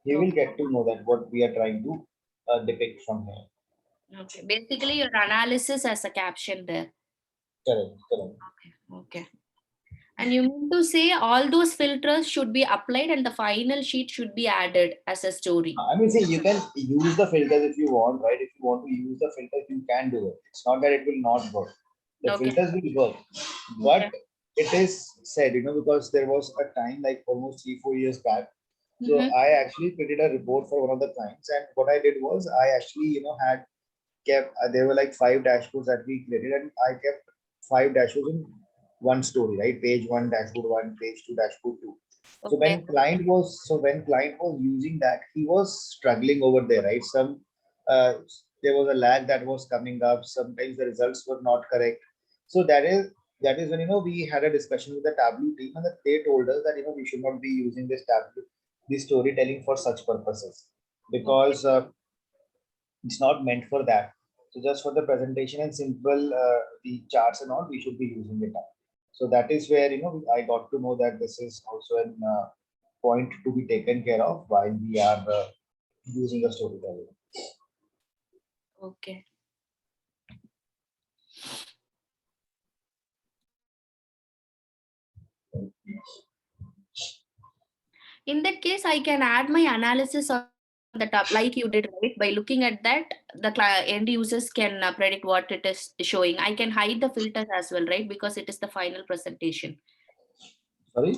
he will get to know that what we are trying to depict from here. Okay. Basically, your analysis as a caption there. Correct. Okay. And you mean to say all those filters should be applied and the final sheet should be added as a story? I mean, see, you can use the filters if you want, right? If you want to use the filters, you can do it. It's not that it will not work. The filters will work, but it is said, because there was a time like almost 3-4 years back So Mhm. I actually created a report for one of the clients, and what I did was I actually, had kept, there were like 5 dashboards that we created, and I kept 5 dashboards in one story, right? Page one, dashboard one, page two, dashboard two. So Okay. when client was using that, he was struggling over there, right? Uh, there was a lag that was coming up. Sometimes the results were not correct. So that is when we had a discussion with the Tableau team, and that they told us that we should not be using this storytelling for such purposes, Okay. because it's not meant for that. So just for the presentation and simple the charts and all, we should be using it. So that is where I got to know that this is also an point to be taken care of while we are using a storytelling. Okay. In that case, I can add my analysis on the top, like you did, right? By looking at that, the end users can predict what it is showing. I can hide the filters as well, right? Because it is the final presentation. Sorry.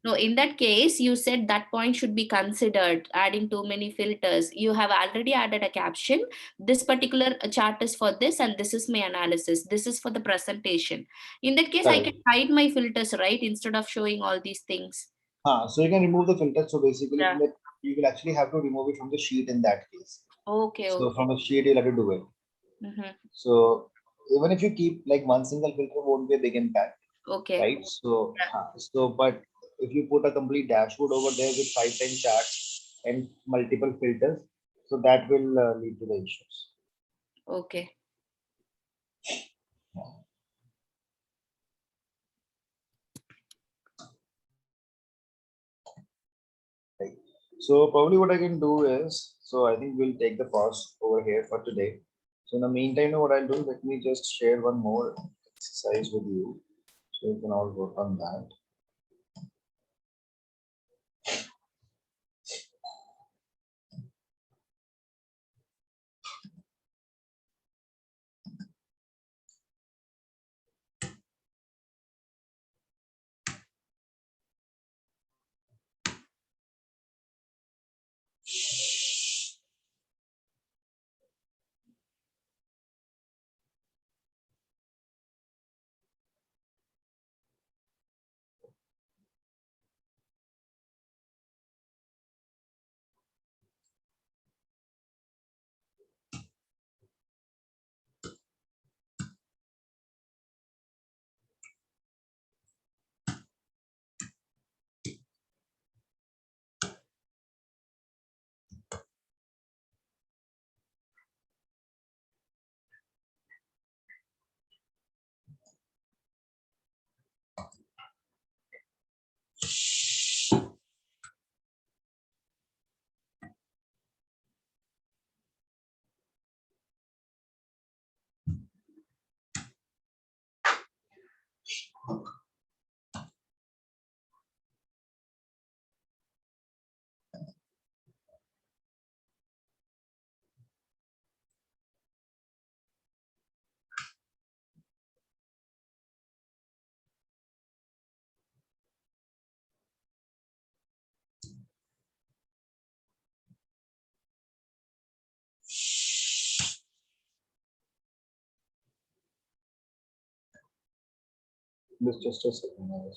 No, in that case, you said that point should be considered, adding too many filters. You have already added a caption. This particular chart is for this, and this is my analysis. This is for the presentation. In that case, I Correct. can hide my filters, right? Instead of showing all these things. So you can remove the filter. So basically, Yeah. you will actually have to remove it from the sheet in that case. Okay, So okay. from the sheet, you'll have to do it. Mhm. So even if you keep like one single filter, won't be a big impact, Okay. right? But if you put a complete dashboard over there with 5, 10 charts and multiple filters, so that will lead to the issues. Okay. Right. So probably what I can do is, so I think we'll take the pause over here for today. So in the meantime, what I'll do, let me just share one more exercise with you, so you can all work on that. Just a second.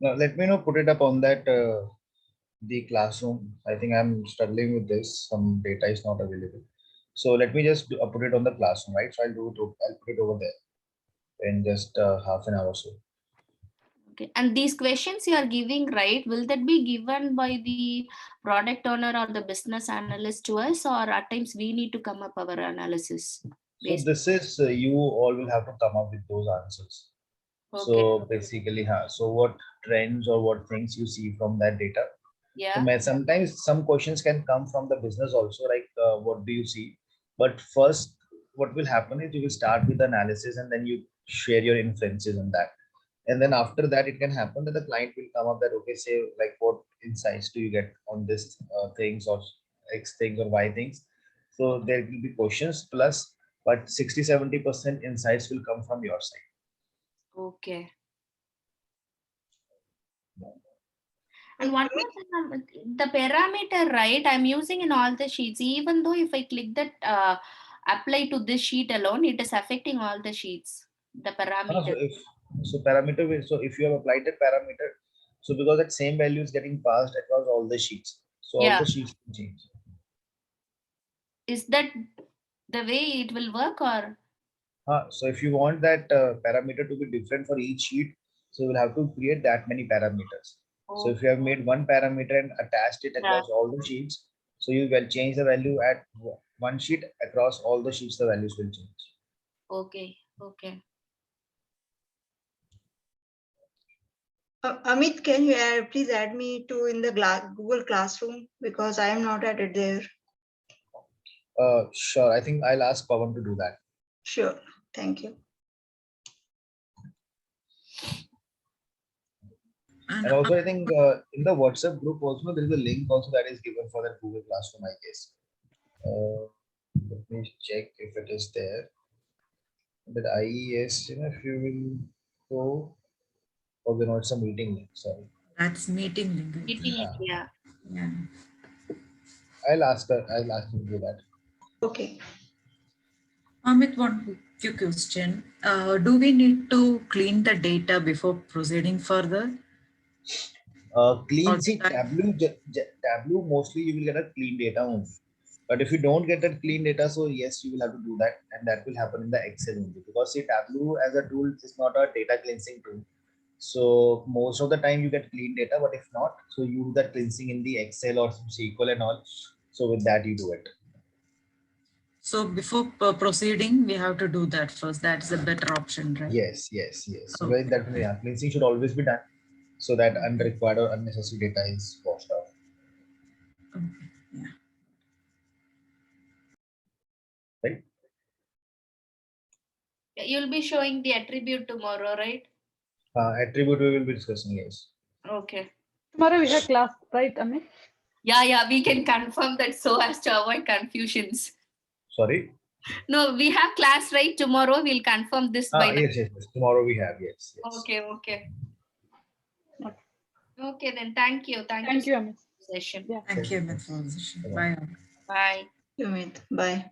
Now, let me know, put it up on that, the classroom. I think I'm struggling with this. Some data is not available. So let me just put it on the classroom, right? So I'll put it over there in just half an hour or so. Okay. And these questions you are giving, right? Will that be given by the product owner or the business analyst to us, or at times we need to come up our analysis? So this is, you all will have to come up with those answers. Okay. So basically, so what trends or what things you see from that data? So Yeah. sometimes some questions can come from the business also, like what do you see? But first, what will happen is you will start with the analysis and then you share your inferences on that. And then after that, it can happen that the client will come up that, okay, say like what insights do you get on this things or X things or Y things? So there will be questions plus, but 60-70% insights will come from your side. Okay. And one more thing, the parameter, right? I'm using in all the sheets, even though if I click that apply to this sheet alone, it is affecting all the sheets, the So parameter. parameter will, so if you have applied that parameter, so because that same value is getting passed across all the sheets, so all Yeah. the sheets will change. Is that the way it will work, or? So if you want that parameter to be different for each sheet, so you will have to create that many parameters. So if you have made one parameter and attached it Yeah. across all the sheets, so you will change the value at one sheet across all the sheets, the values will change. Okay. Okay. Amit, can you please add me to in the Google Classroom, because I am not added there. Sure, I think I'll ask Pawan to do that. Sure, thank you. And also, I think in the WhatsApp group also there is a link also that is given for that Google Classroom, I guess. Let me check if it is there. That IES, if you will go, okay, no, it's a meeting link. Sorry, That's meeting link. I think. Meeting, yeah. Yeah. I'll ask her. I'll ask her to do that. Okay. Amit, one quick question. Do we need to clean the data before proceeding further? Clean, Or see, Tableau mostly you will get a clean data only. But if you don't get that clean data, so yes, you will have to do that, and that will happen in the Excel only. Because see, Tableau as a tool is not a data cleansing tool. So most of the time you get clean data, but if not, so you do that cleansing in the Excel or some SQL and all. So with that you do it. So before proceeding, we have to do that first. That's the better option, right? Yes, yes, yes. So Okay. that cleansing should always be done, so that unrequired or unnecessary data is washed off. Okay. Yeah. Right? You'll be showing the attribute tomorrow, right? Attribute we will be discussing, yes. Okay. Tomorrow we have class, right, Amit? Yeah, we can confirm that so as to avoid confusions. Sorry. No, we have class, right? Tomorrow we'll confirm this by the. Yes. Tomorrow we have, yes. Okay. Okay, then thank you. Thank you, Amit. Session. Yeah. Thank you, Amit, for the session. Bye. Bye. Amit, bye.